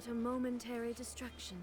but a momentary distraction.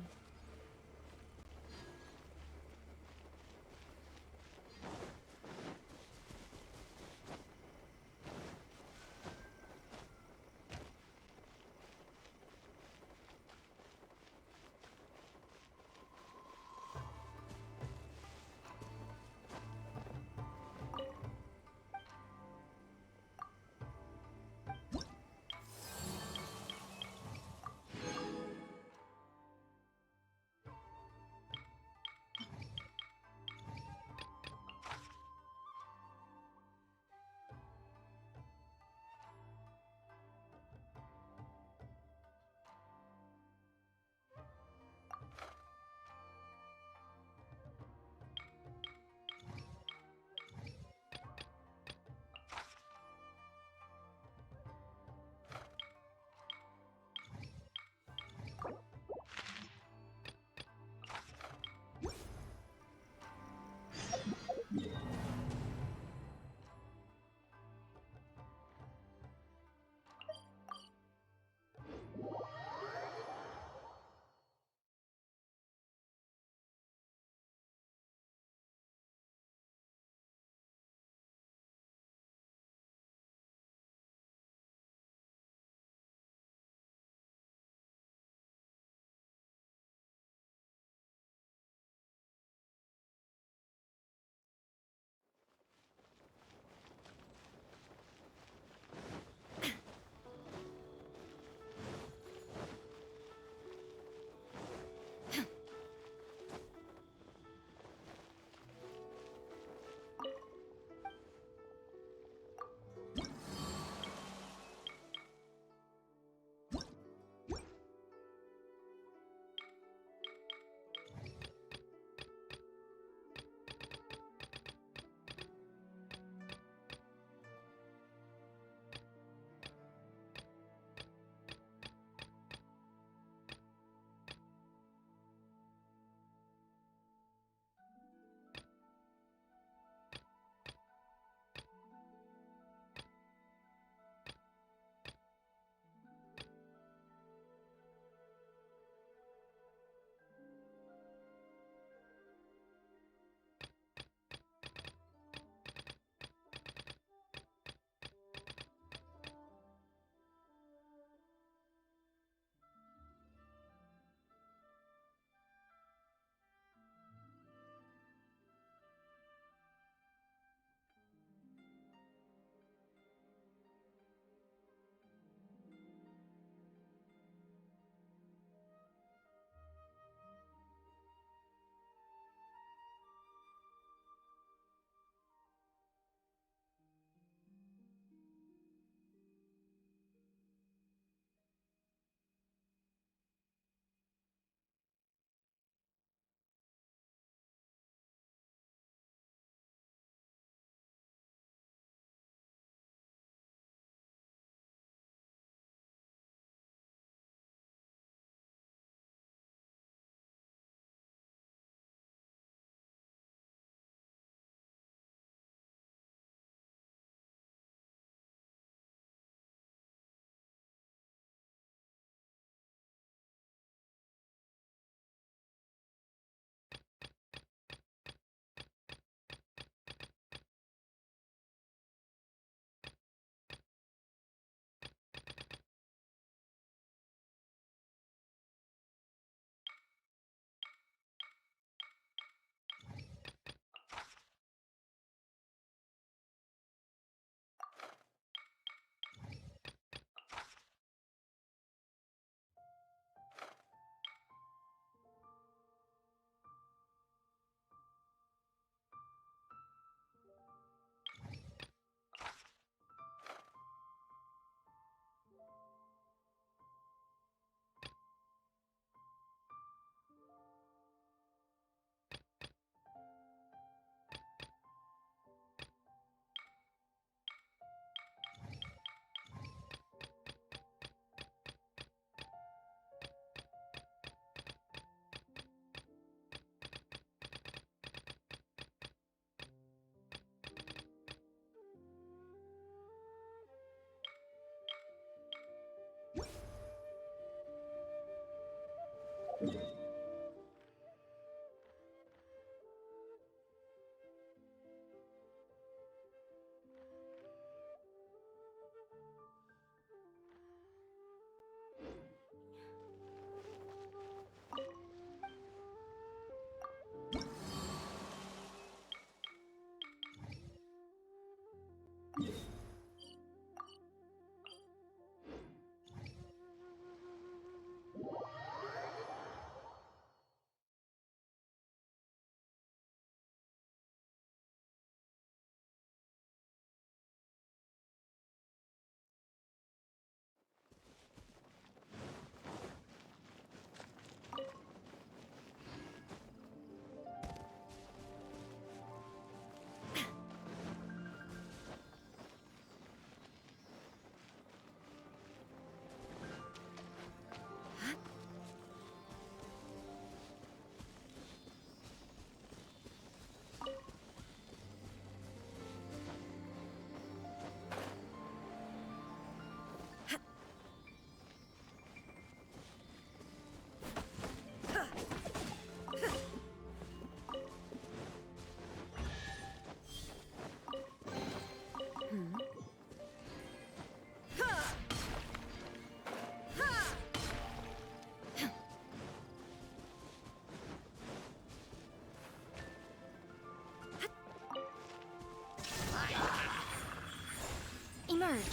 Emerge.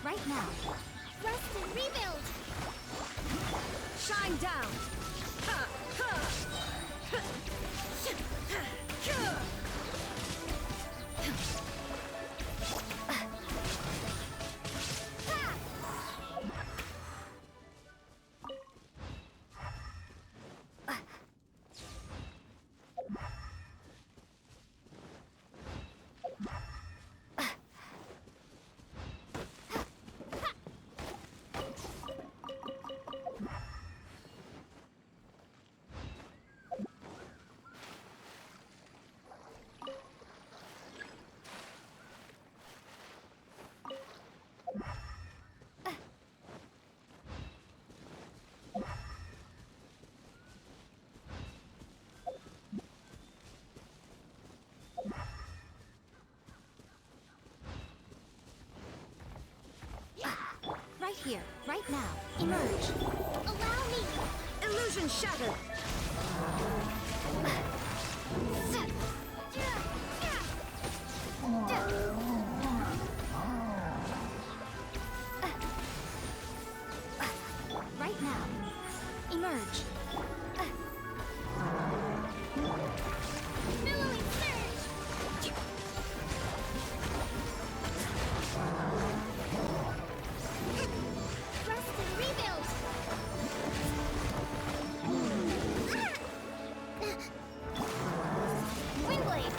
Right now. Rest and rebuild! Shine down. Ha, ha. Right here, right now. Emerge. Allow me! Illusion shattered. Right now. Emerge. Billowing surge! Rest and rebuild! Windblade!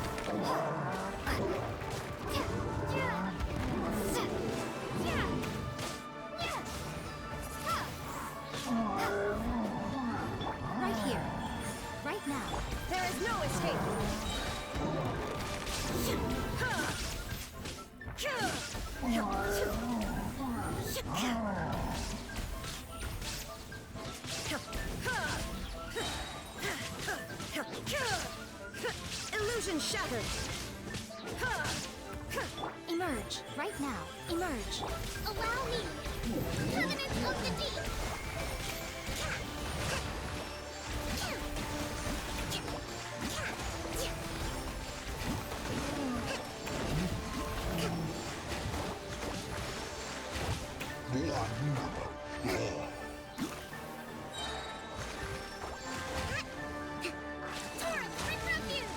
Right here. Right now. There is no escape. Illusion shattered. Emerge. Right now. Emerge. Allow me! Covenant of the Deep! Torrents, bring refuge!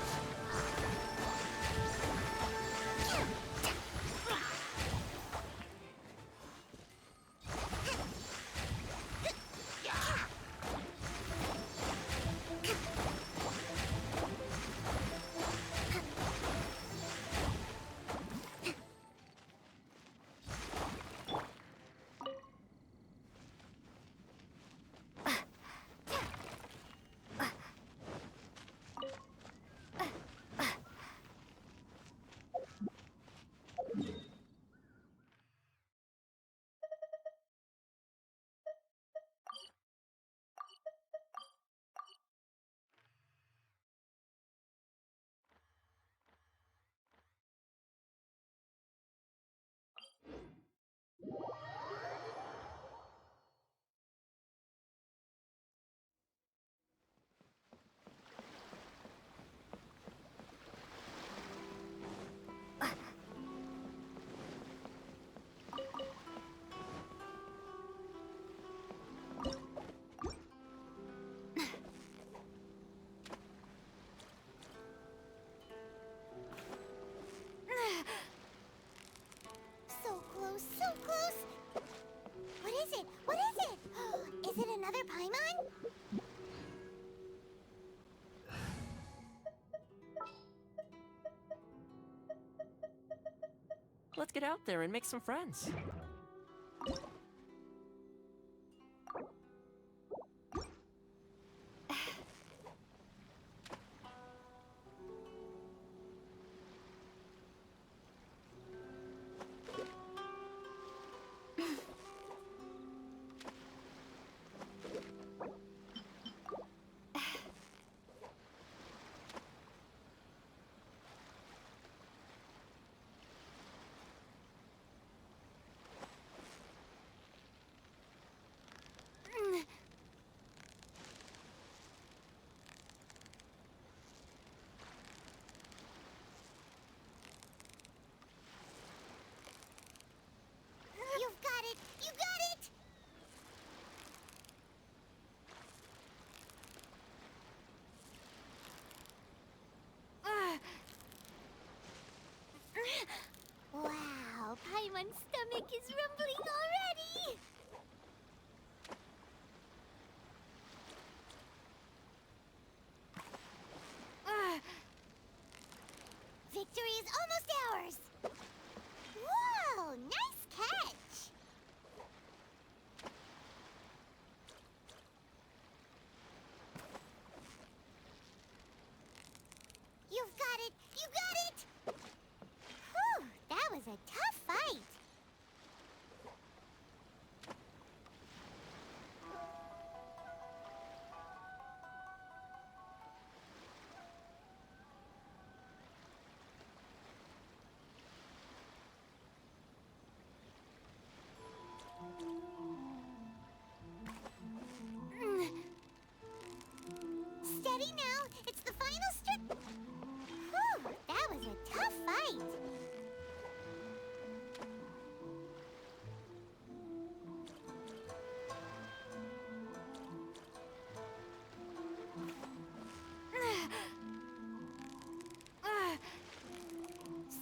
So close, so close! What is it? What is it? Is it another Paimon? Let's get out there and make some friends. Paimon's stomach is rumbling already! Victory is almost ours! Whoa! Nice catch! You've got it! You got it! Whew! That was a tough fight! Steady now! It's the final strip! Whew! That was a tough fight!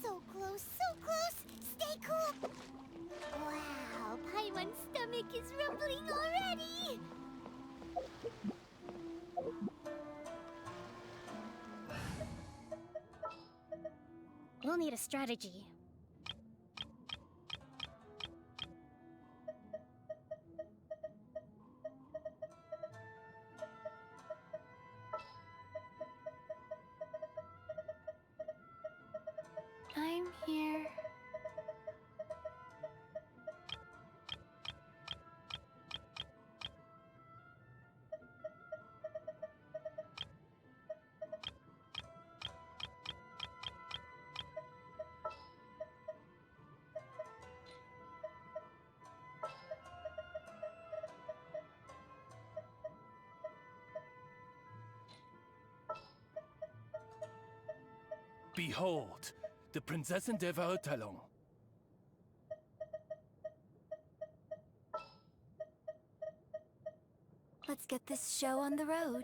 So close, so close! Stay cool! Wow, Paimon's stomach is rumbling already! We'll need a strategy. I'm here. Behold, the Prinzessin der Verurteilung. Let's get this show on the road.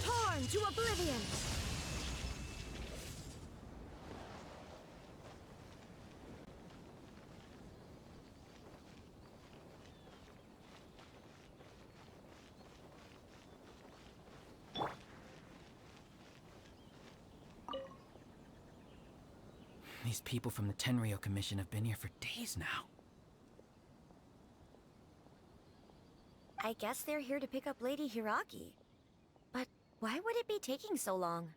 Torn to oblivion! These people from the Tenryo Commission have been here for days now. I guess they're here to pick up Lady Hiragi. But why would it be taking so long?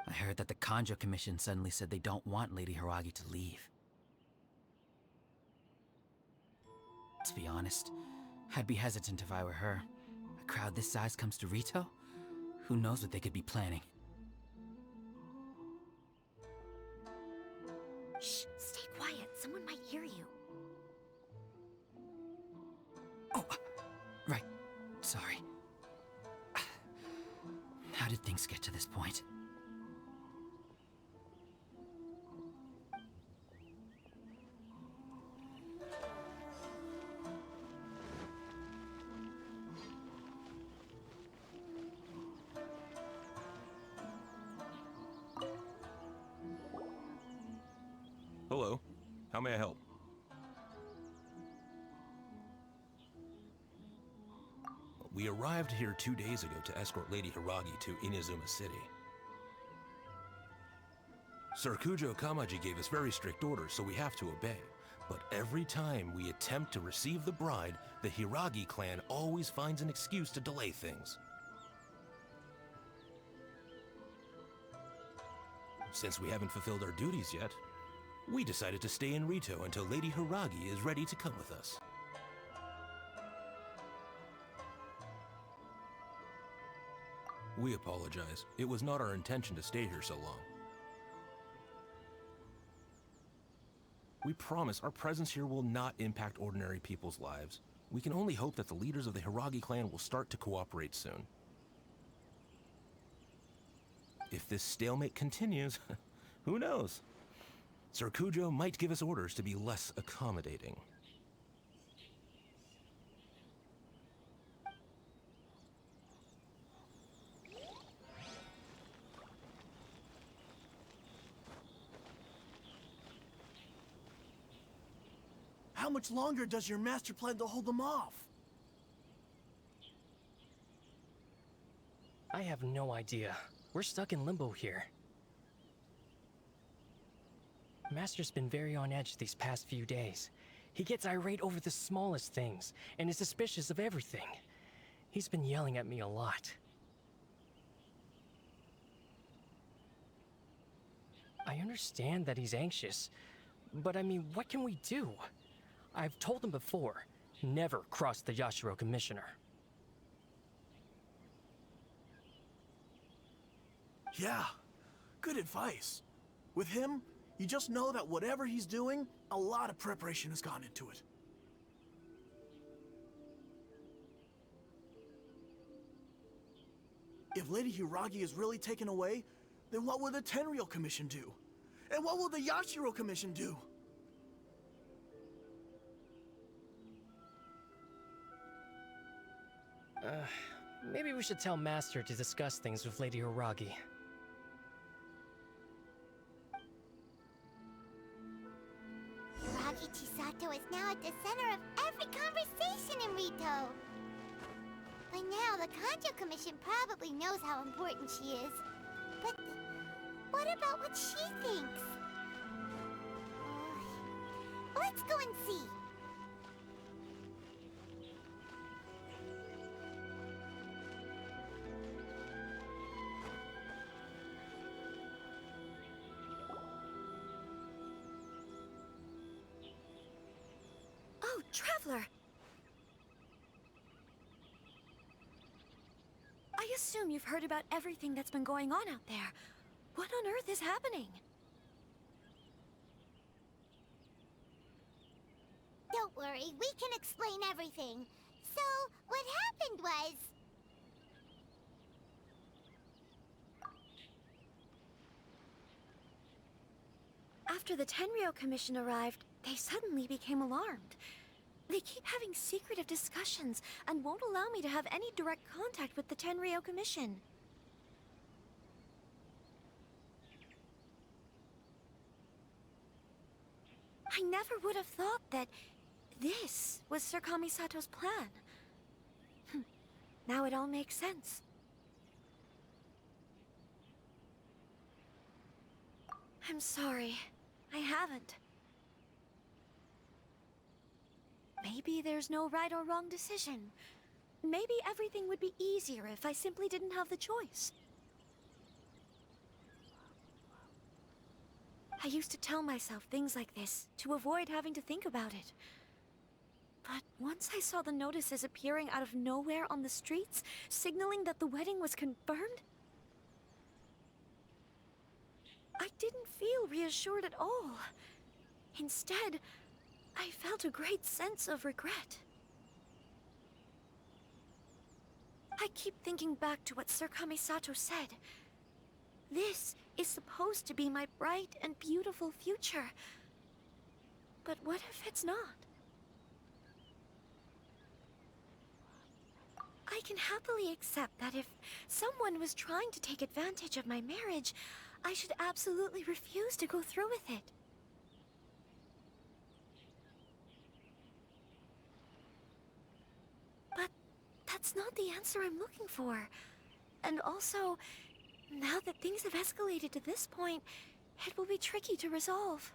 I heard that the Kanjo Commission suddenly said they don't want Lady Hiragi to leave. To be honest, I'd be hesitant if I were her. A crowd this size comes to Rito? Who knows what they could be planning? Shh, stay quiet. Someone might hear you. Oh, right. Sorry. How did things get to this point? Hello. How may I help? We arrived here 2 days ago to escort Lady Hiragi to Inazuma City. Sir Kujo Kamaji gave us very strict orders, so we have to obey. But every time we attempt to receive the bride, the Hiragi clan always finds an excuse to delay things. Since we haven't fulfilled our duties yet, we decided to stay in Rito until Lady Hiragi is ready to come with us. We apologize. It was not our intention to stay here so long. We promise our presence here will not impact ordinary people's lives. We can only hope that the leaders of the Hiragi clan will start to cooperate soon. If this stalemate continues, who knows? Sir Kujo might give us orders to be less accommodating. How much longer does your master plan to hold them off? I have no idea. We're stuck in limbo here. Master's been very on edge these past few days. He gets irate over the smallest things, and is suspicious of everything. He's been yelling at me a lot. I understand that he's anxious, but I mean, what can we do? I've told him before, never cross the Yashiro Commissioner. Yeah, good advice. With him, you just know that whatever he's doing, a lot of preparation has gone into it. If Lady Hiragi is really taken away, then what will the Tenryou Commission do? And what will the Yashiro Commission do? Maybe we should tell Master to discuss things with Lady Hiragi. Hiragi Chisato is now at the center of every conversation in Rito. By now, the Kanjo Commission probably knows how important she is. But what about what she thinks? Let's go and see. Oh, Traveler! I assume you've heard about everything that's been going on out there. What on earth is happening? Don't worry, we can explain everything. So, what happened was... After the Tenryou Commission arrived, they suddenly became alarmed. They keep having secretive discussions and won't allow me to have any direct contact with the Tenryou Commission. I never would have thought that this was Sir Kamisato's plan. Now it all makes sense. I'm sorry. I haven't. Maybe there's no right or wrong decision. Maybe everything would be easier if I simply didn't have the choice. I used to tell myself things like this to avoid having to think about it. But once I saw the notices appearing out of nowhere on the streets, signaling that the wedding was confirmed, I didn't feel reassured at all. Instead, I felt a great sense of regret. I keep thinking back to what Sir Kamisato said. This is supposed to be my bright and beautiful future. But what if it's not? I can happily accept that if someone was trying to take advantage of my marriage, I should absolutely refuse to go through with it. But that's not the answer I'm looking for. And also, now that things have escalated to this point, it will be tricky to resolve.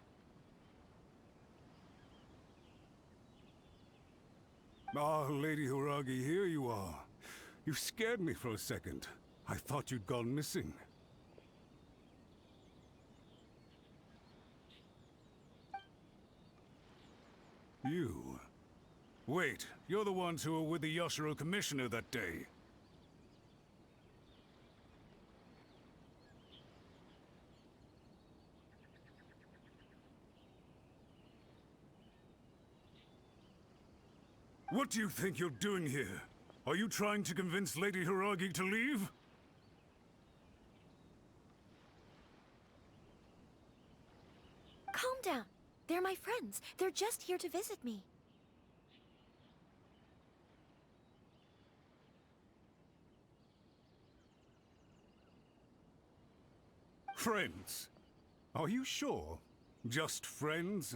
Ah, Lady Hiragi, here you are. You scared me for a second. I thought you'd gone missing. You? Wait, you're the ones who were with the Yashiro Commissioner that day. What do you think you're doing here? Are you trying to convince Lady Hiragi to leave? Calm down. They're my friends. They're just here to visit me. Friends? Are you sure? Just friends?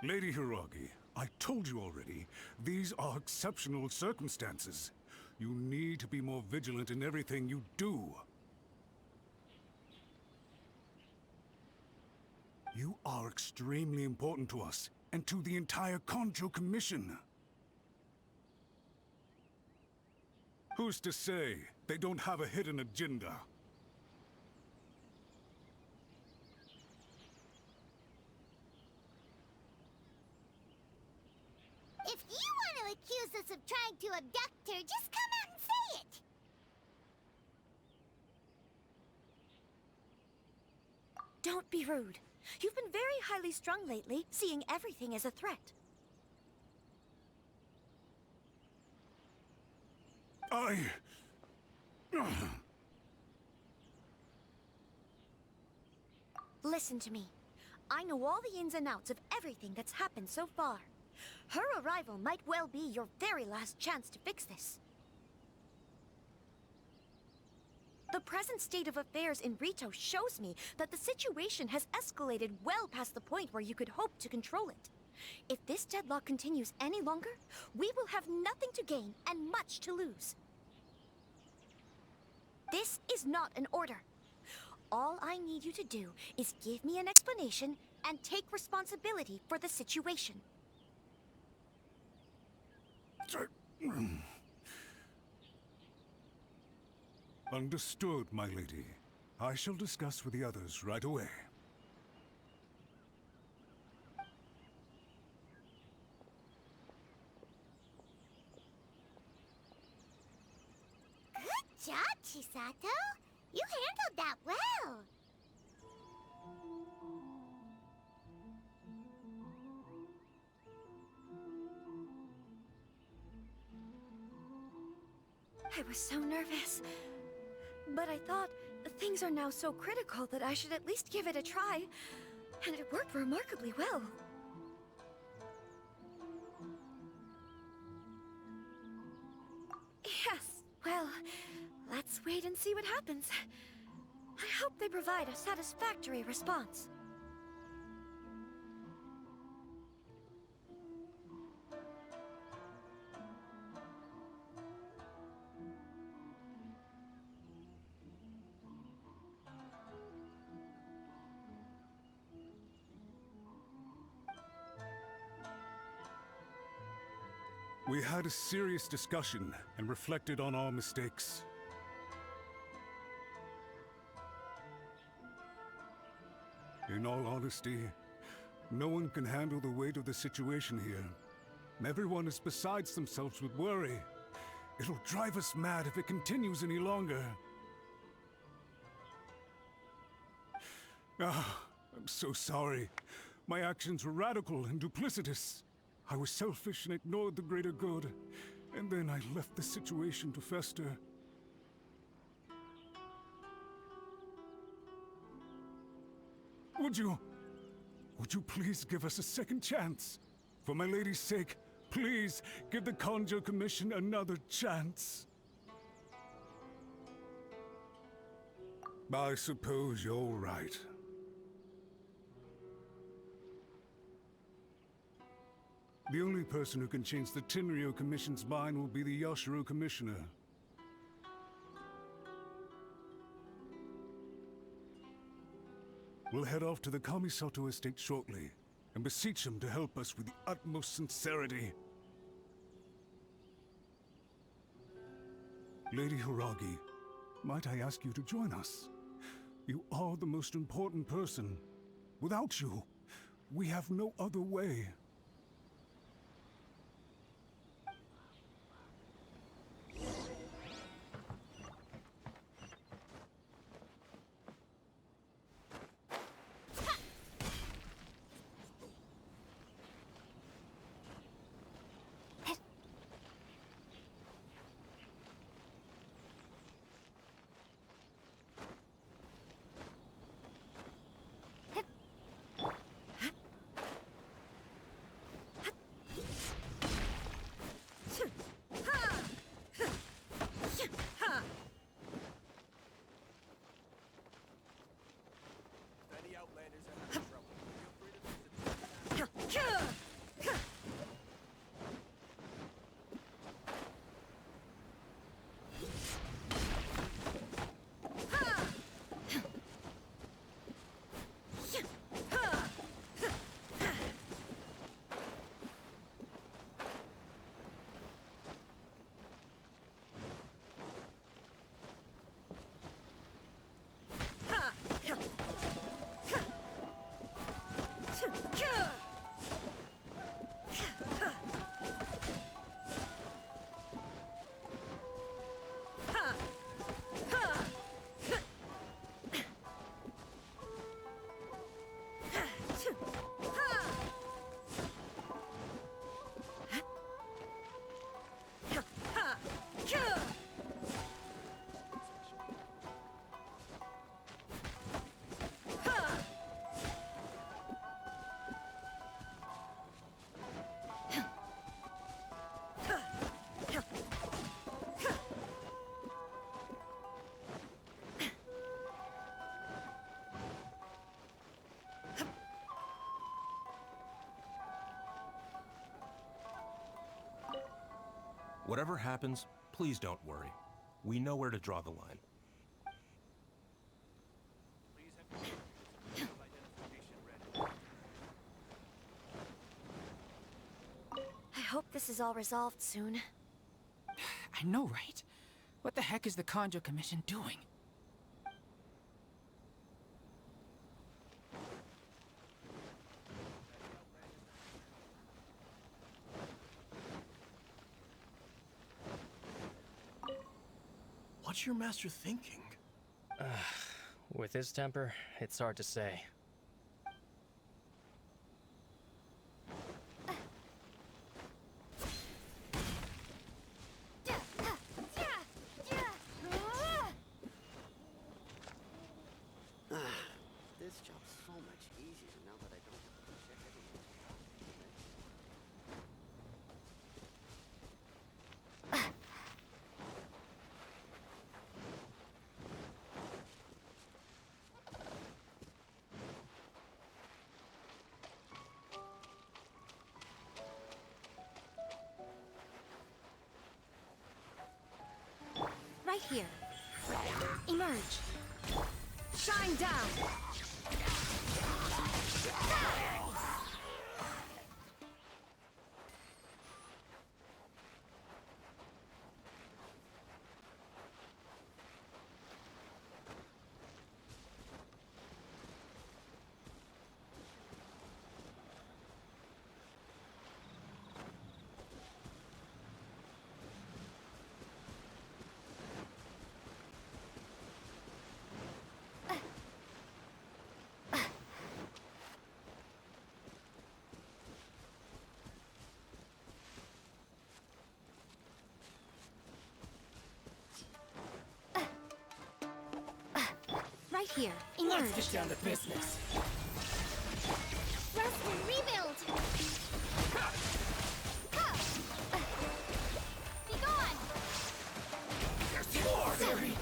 Lady Hiragi, I told you already, these are exceptional circumstances. You need to be more vigilant in everything you do. You are extremely important to us, and to the entire Konjo Commission. Who's to say they don't have a hidden agenda? If you want to accuse us of trying to abduct her, just come out and say it! Don't be rude. You've been very highly strung lately, seeing everything as a threat. Listen to me. I know all the ins and outs of everything that's happened so far. Her arrival might well be your very last chance to fix this. The present state of affairs in Rito shows me that the situation has escalated well past the point where you could hope to control it. If this deadlock continues any longer, we will have nothing to gain and much to lose. This is not an order. All I need you to do is give me an explanation and take responsibility for the situation. Understood, my lady. I shall discuss with the others right away. Good job, Chisato! You handled that well! I was so nervous. But I thought things are now so critical that I should at least give it a try. And it worked remarkably well. Yes, well, let's wait and see what happens. I hope they provide a satisfactory response. We had a serious discussion and reflected on our mistakes. In all honesty, no one can handle the weight of the situation here. Everyone is besides themselves with worry. It'll drive us mad if it continues any longer. I'm so sorry. My actions were radical and duplicitous. I was selfish and ignored the greater good, and then I left the situation to fester. Would you please give us a second chance? For my lady's sake, please give the Konjo Commission another chance. I suppose you're right. The only person who can change the Tenryo Commission's mind will be the Yashiro Commissioner. We'll head off to the Kamisato estate shortly, and beseech him to help us with the utmost sincerity. Lady Hiragi, might I ask you to join us? You are the most important person. Without you, we have no other way. Whatever happens, please don't worry. We know where to draw the line. I hope this is all resolved soon. I know, right? What the heck is the Conjo Commission doing? What's your master thinking? With his temper, it's hard to say. This job's so much easier now that I don't have to check everything. Right here. Emerge. Shine down! Right here. Emerge. Let's get down to business. Rest and rebuild! Be gone! There's more! Hurry!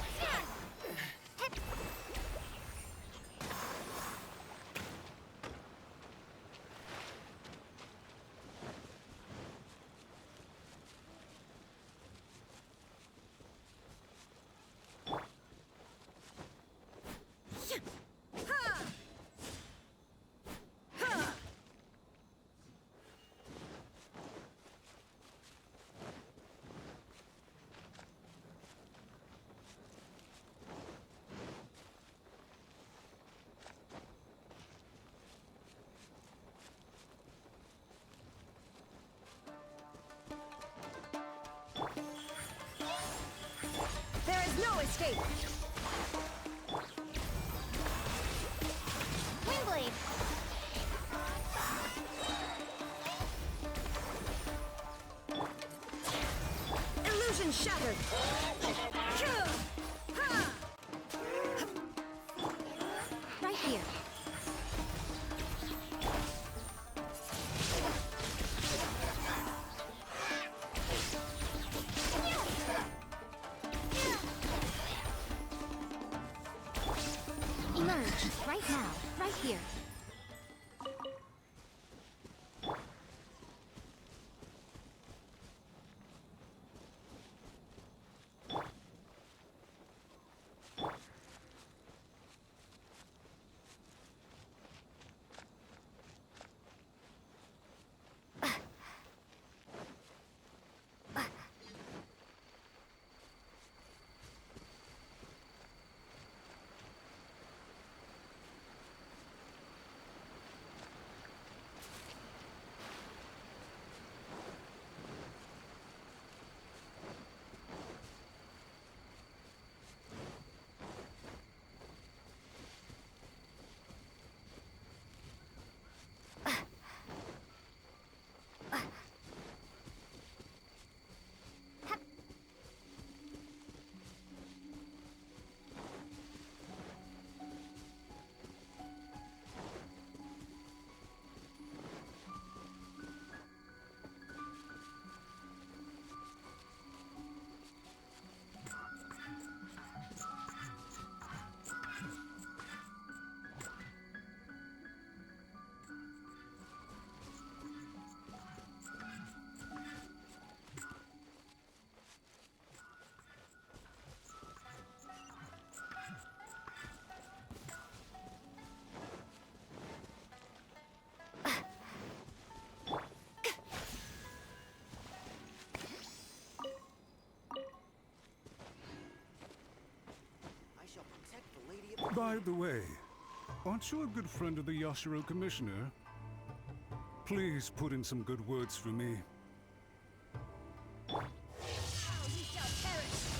There is no escape! Windblade! Illusion shattered! Right here. Emerge. Right now. Right here. By the way, aren't you a good friend of the Yashiro Commissioner? Please put in some good words for me. Now you shall perish.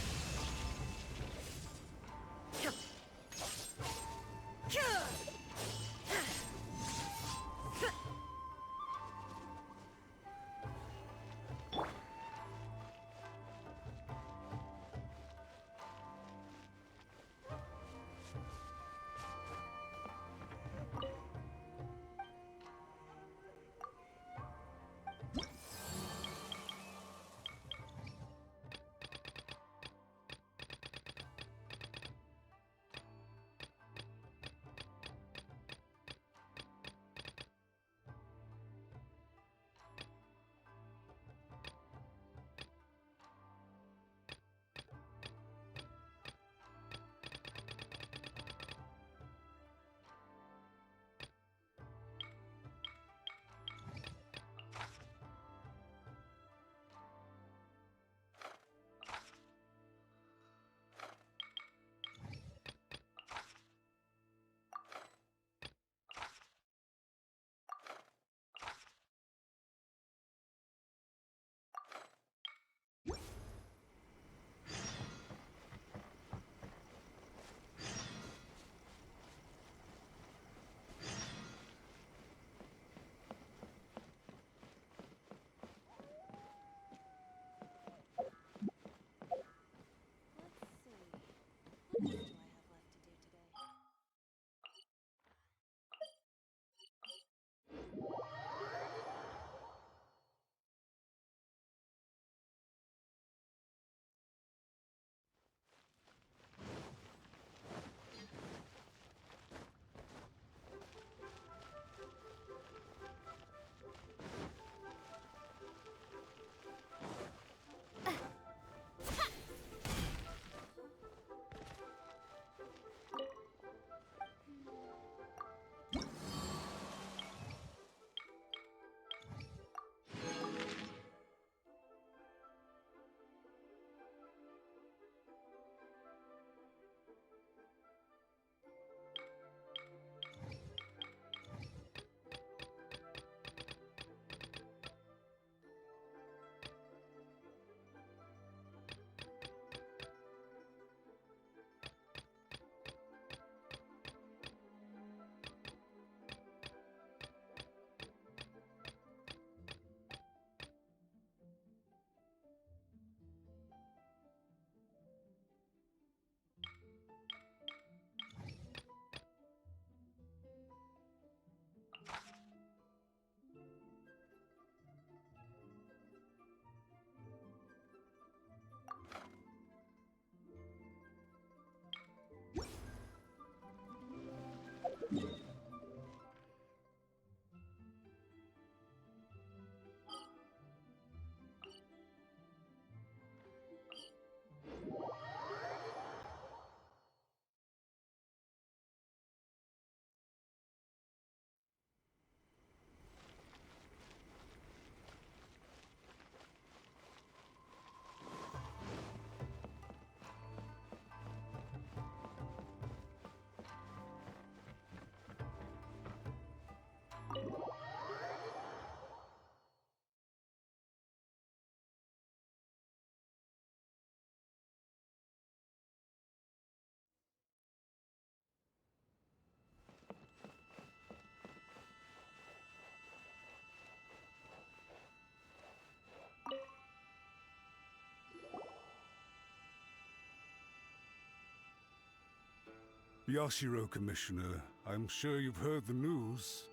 Yashiro, Commissioner, I'm sure you've heard the news.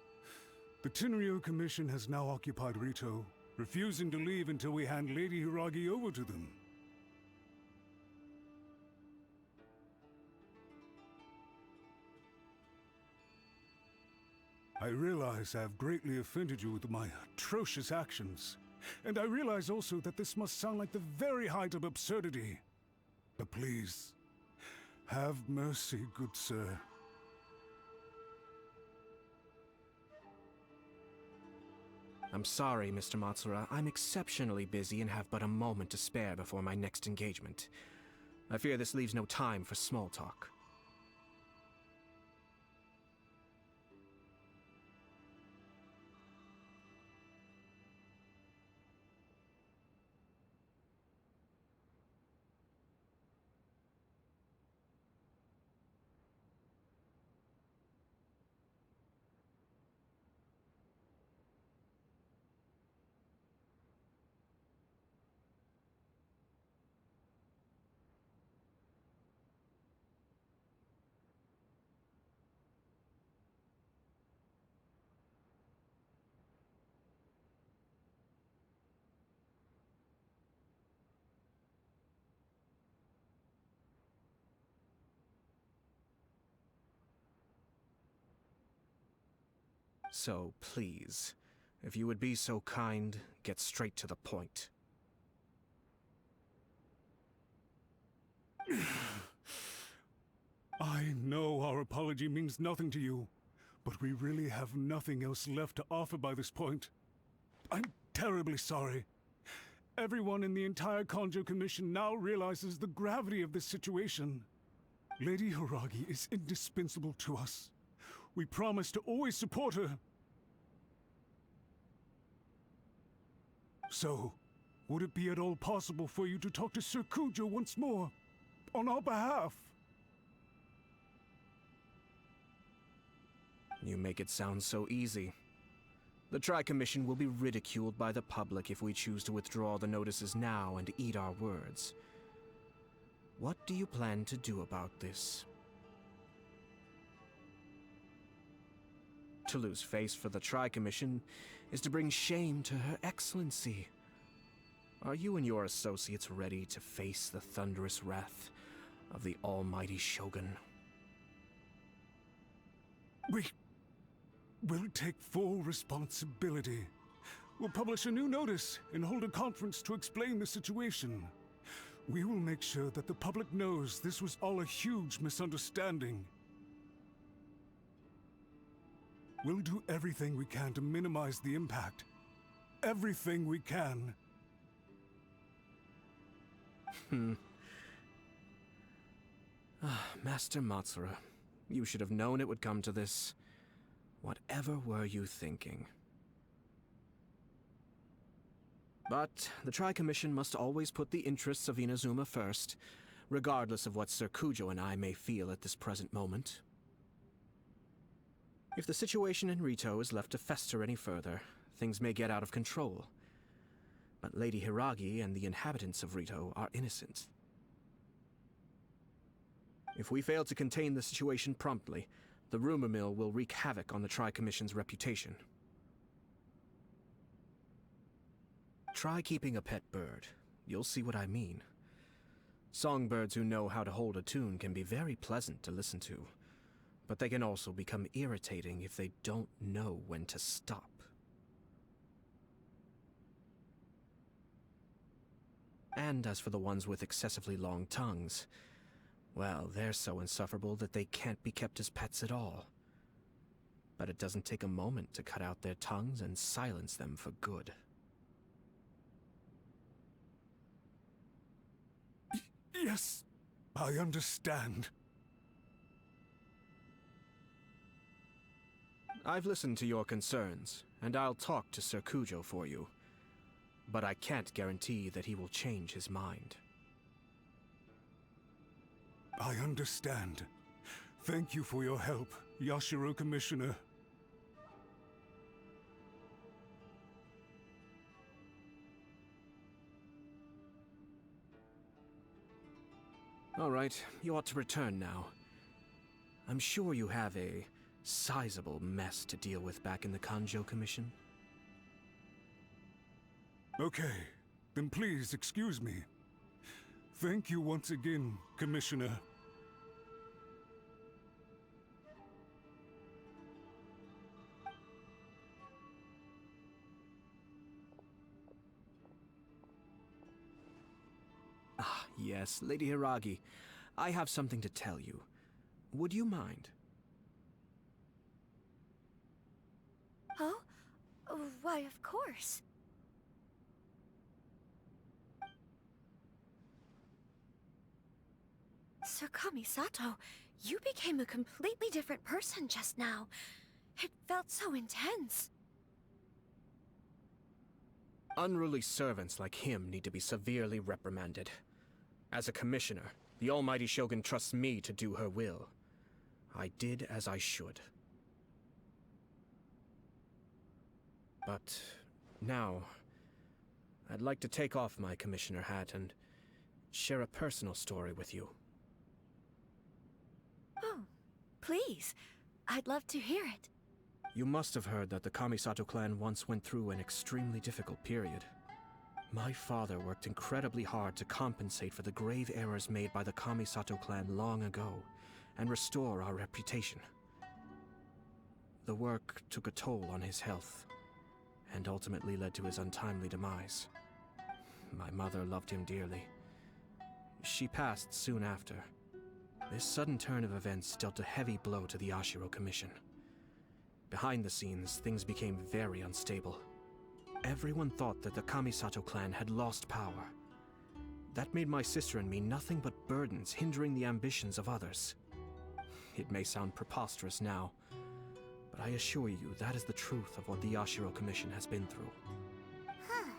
The Tenryo Commission has now occupied Rito, refusing to leave until we hand Lady Hiragi over to them. I realize I have greatly offended you with my atrocious actions, and I realize also that this must sound like the very height of absurdity. But please, have mercy, good sir. I'm sorry, Mr. Matsura. I'm exceptionally busy and have but a moment to spare before my next engagement. I fear this leaves no time for small talk. So please, if you would be so kind, get straight to the point. I know our apology means nothing to you, but we really have nothing else left to offer by this point. I'm terribly sorry. Everyone in the entire Kanjo Commission now realizes the gravity of this situation. Lady Hiragi is indispensable to us. We promise to always support her. So, would it be at all possible for you to talk to Sir Kujo once more, on our behalf? You make it sound so easy. The Tri-Commission will be ridiculed by the public if we choose to withdraw the notices now and eat our words. What do you plan to do about this? To lose face for the Tri-Commission is to bring shame to Her Excellency. Are you and your associates ready to face the thunderous wrath of the almighty Shogun? We'll take full responsibility. We'll publish a new notice and hold a conference to explain the situation. We will make sure that the public knows this was all a huge misunderstanding. We'll do everything we can to minimize the impact. Everything we can. Master Matsura, you should have known it would come to this. Whatever were you thinking? But the Tri-Commission must always put the interests of Inazuma first, regardless of what Sir Kujo and I may feel at this present moment. If the situation in Rito is left to fester any further, things may get out of control. But Lady Hiragi and the inhabitants of Rito are innocent. If we fail to contain the situation promptly, the rumor mill will wreak havoc on the Tri-Commission's reputation. Try keeping a pet bird. You'll see what I mean. Songbirds who know how to hold a tune can be very pleasant to listen to, but they can also become irritating if they don't know when to stop. And as for the ones with excessively long tongues, well, they're so insufferable that they can't be kept as pets at all. But it doesn't take a moment to cut out their tongues and silence them for good. Yes, I understand. I've listened to your concerns, and I'll talk to Sir Kujo for you. But I can't guarantee that he will change his mind. I understand. Thank you for your help, Yashiro Commissioner. All right, you ought to return now. I'm sure you have a sizable mess to deal with back in the Kanjo Commission. Okay, then please excuse me. Thank you once again, Commissioner. Ah, yes, Lady Hiragi. I have something to tell you. Would you mind? Oh? Why, of course. Sir Kamisato, you became a completely different person just now. It felt so intense. Unruly servants like him need to be severely reprimanded. As a commissioner, the almighty Shogun trusts me to do her will. I did as I should. But now, I'd like to take off my commissioner hat and share a personal story with you. Oh, please. I'd love to hear it. You must have heard that the Kamisato clan once went through an extremely difficult period. My father worked incredibly hard to compensate for the grave errors made by the Kamisato clan long ago, and restore our reputation. The work took a toll on his health, and ultimately led to his untimely demise. My mother loved him dearly. She passed soon after. This sudden turn of events dealt a heavy blow to the Ashiro Commission. Behind the scenes, things became very unstable. Everyone thought that the Kamisato clan had lost power. That made my sister and me nothing but burdens hindering the ambitions of others. It may sound preposterous now, but I assure you that is the truth of what the Ashiro Commission has been through. Huh.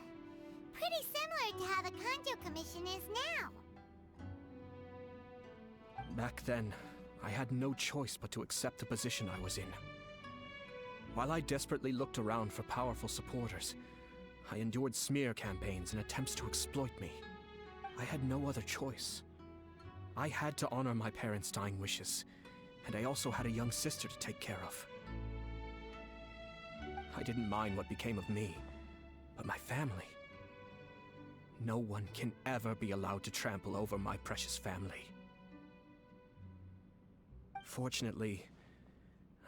Pretty similar to how the Kanjo Commission is now. Back then, I had no choice but to accept the position I was in. While I desperately looked around for powerful supporters, I endured smear campaigns and attempts to exploit me. I had no other choice. I had to honor my parents' dying wishes, and I also had a young sister to take care of. I didn't mind what became of me, but my family. No one can ever be allowed to trample over my precious family. Fortunately,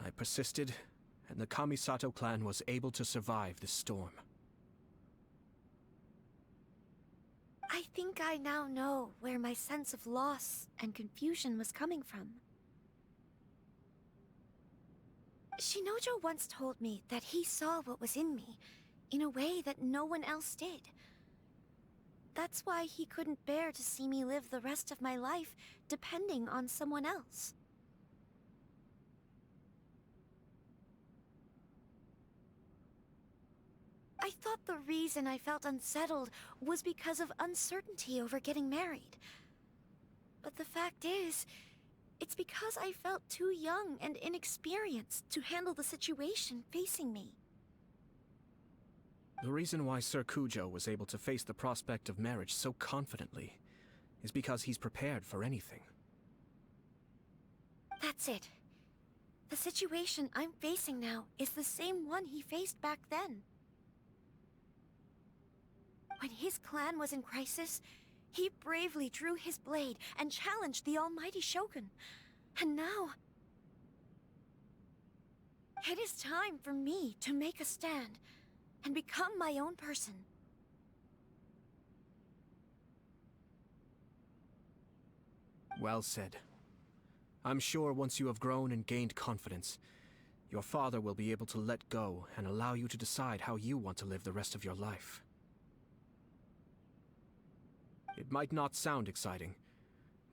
I persisted, and the Kamisato clan was able to survive this storm. I think I now know where my sense of loss and confusion was coming from. Shinojo once told me that he saw what was in me, in a way that no one else did. That's why he couldn't bear to see me live the rest of my life depending on someone else. I thought the reason I felt unsettled was because of uncertainty over getting married. But the fact is, it's because I felt too young and inexperienced to handle the situation facing me. The reason why Sir Kujo was able to face the prospect of marriage so confidently is because he's prepared for anything. That's it. The situation I'm facing now is the same one he faced back then. When his clan was in crisis, he bravely drew his blade and challenged the almighty Shogun. And now... it is time for me to make a stand and become my own person. Well said. I'm sure once you have grown and gained confidence, your father will be able to let go and allow you to decide how you want to live the rest of your life. It might not sound exciting,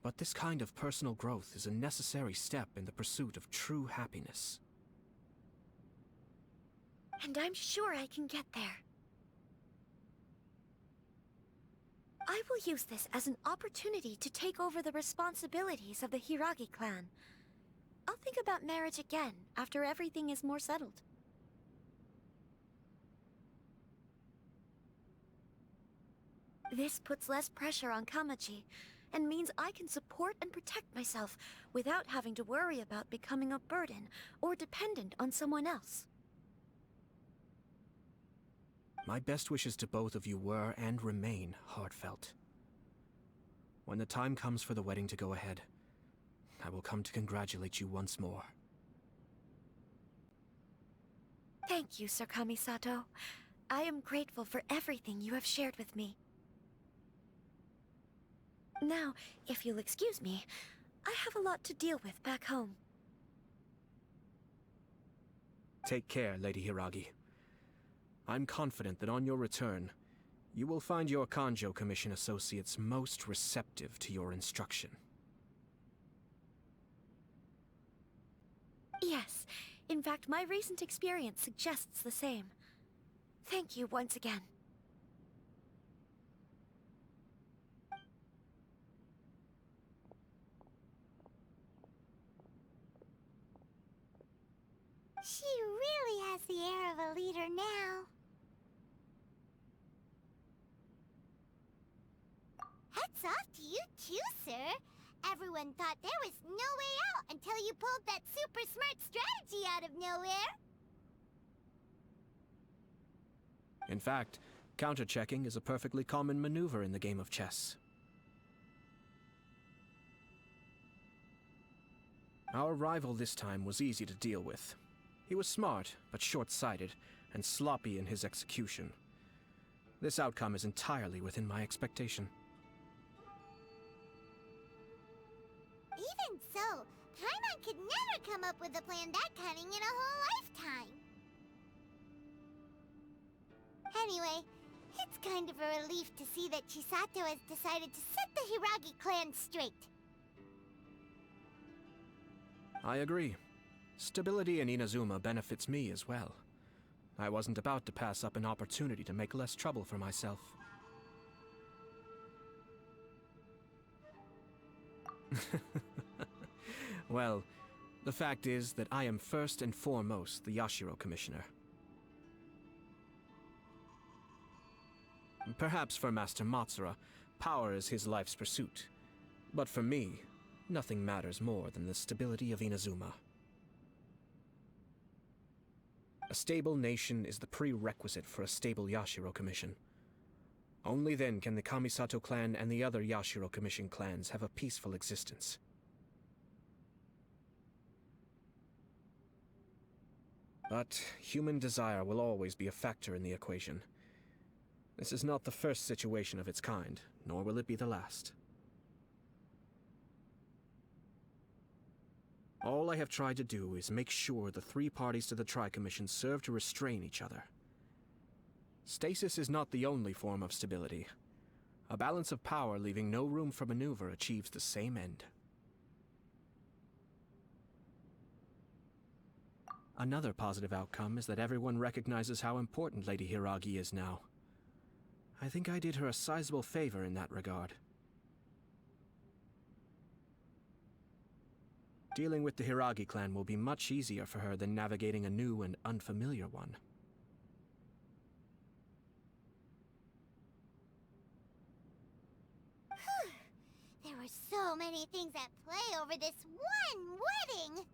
but this kind of personal growth is a necessary step in the pursuit of true happiness. And I'm sure I can get there. I will use this as an opportunity to take over the responsibilities of the Hiragi clan. I'll think about marriage again after everything is more settled. This puts less pressure on Kamaji, and means I can support and protect myself without having to worry about becoming a burden or dependent on someone else. My best wishes to both of you were and remain heartfelt. When the time comes for the wedding to go ahead, I will come to congratulate you once more. Thank you, Sir Kamisato. I am grateful for everything you have shared with me. Now, if you'll excuse me, I have a lot to deal with back home. Take care, Lady Hiragi. I'm confident that on your return, you will find your Kanjo Commission associates most receptive to your instruction. Yes, in fact, my recent experience suggests the same. Thank you once again. She really has the air of a leader now. Hats off to you too, sir. Everyone thought there was no way out until you pulled that super smart strategy out of nowhere. In fact, counter-checking is a perfectly common maneuver in the game of chess. Our rival this time was easy to deal with. He was smart, but short-sighted, and sloppy in his execution. This outcome is entirely within my expectation. Even so, Paimon could never come up with a plan that cunning in a whole lifetime. Anyway, it's kind of a relief to see that Chisato has decided to set the Hiragi clan straight. I agree. Stability in Inazuma benefits me as well. I wasn't about to pass up an opportunity to make less trouble for myself. Well, the fact is that I am first and foremost the Yashiro Commissioner. Perhaps for Master Matsura, power is his life's pursuit. But for me, nothing matters more than the stability of Inazuma. A stable nation is the prerequisite for a stable Yashiro Commission. Only then can the Kamisato clan and the other Yashiro Commission clans have a peaceful existence. But human desire will always be a factor in the equation. This is not the first situation of its kind, nor will it be the last. All I have tried to do is make sure the three parties to the Tri-Commission serve to restrain each other. Stasis is not the only form of stability. A balance of power leaving no room for maneuver achieves the same end. Another positive outcome is that everyone recognizes how important Lady Hiragi is now. I think I did her a sizable favor in that regard. Dealing with the Hiragi clan will be much easier for her than navigating a new and unfamiliar one. There were so many things at play over this one wedding!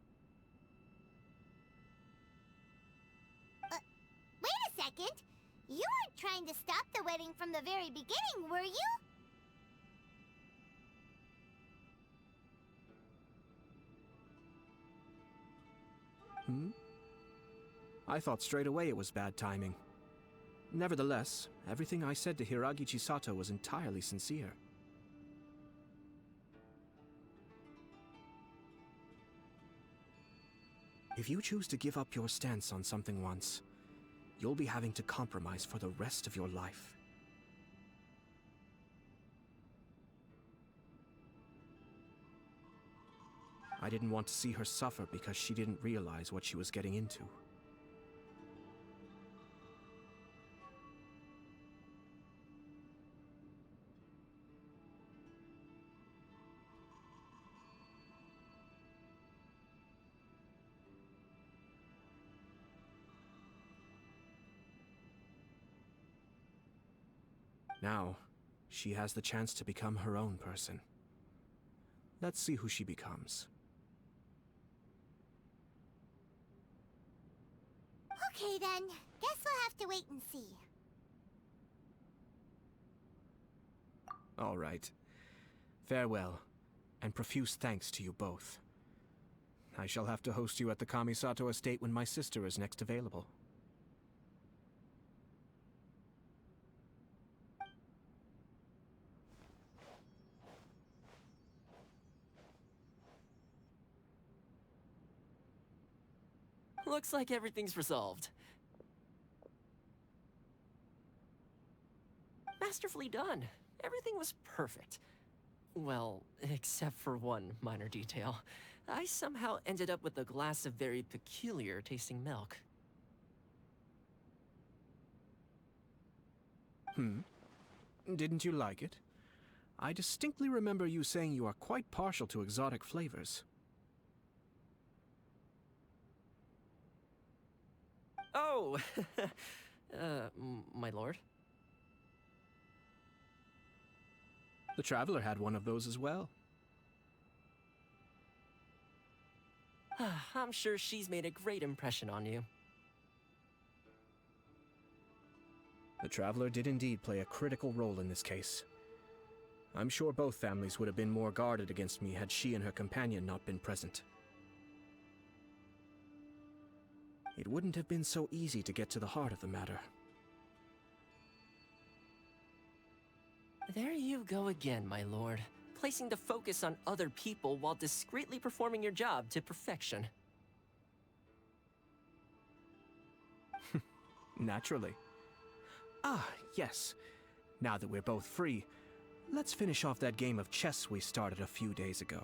Wait a second! You weren't trying to stop the wedding from the very beginning, were you? I thought straight away it was bad timing. Nevertheless, everything I said to Hiragi Chisato was entirely sincere. If you choose to give up your stance on something once, you'll be having to compromise for the rest of your life. I didn't want to see her suffer because she didn't realize what she was getting into. Now, she has the chance to become her own person. Let's see who she becomes. Okay then, guess we'll have to wait and see. All right. Farewell, and profuse thanks to you both. I shall have to host you at the Kamisato estate when my sister is next available. Looks like everything's resolved. Masterfully done. Everything was perfect. Well, except for one minor detail. I somehow ended up with a glass of very peculiar tasting milk. Didn't you like it? I distinctly remember you saying you are quite partial to exotic flavors. Oh! My lord? The Traveler had one of those as well. I'm sure she's made a great impression on you. The Traveler did indeed play a critical role in this case. I'm sure both families would have been more guarded against me had she and her companion not been present. it wouldn't have been so easy to get to the heart of the matter. There you go again, my lord. Placing the focus on other people while discreetly performing your job to perfection. Naturally. Ah, yes. Now that we're both free, let's finish off that game of chess we started a few days ago.